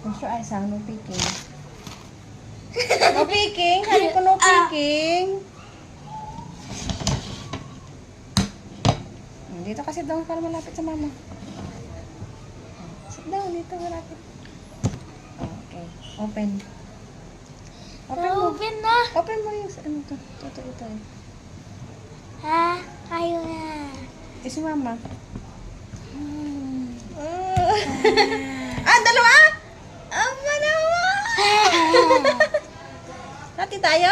Close your eyes, ha? No peeking. No peeking? Sabi ko no peeking. Dito kasi down para malapit sa mama. Sit down, dito malapit. Okay. Open. Open mo. Open na. Open mo yung ano to. Ito. Ha? Ayaw na. Si mama. Dalawa? Ama naman! Hati tayo?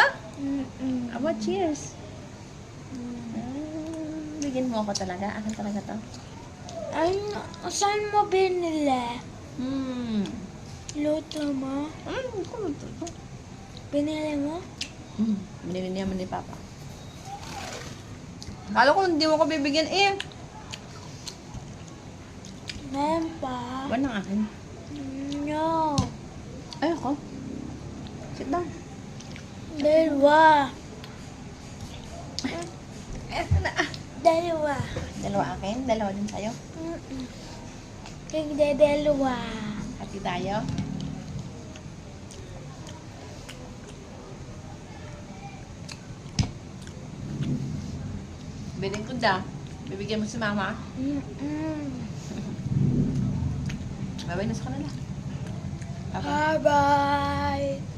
Aba, cheers. Bigyan mo ako talaga. Akin talaga to. Ay, saan mo binili? Luto mo? Kung ito. Binili mo? Binili niya ni Papa. Kala ko hindi mo ko bibigyan Meron pa. Ba ng akin? No. Ayoko. Sit down. Dalawa. Eto na. Dalawa. Dalawa akin? Dalawa din sa'yo? Dalawa. Hati tayo? Biling ko da. Bibigyan mo si mama. Babay na sa kanila. Bye-bye. Bye-bye.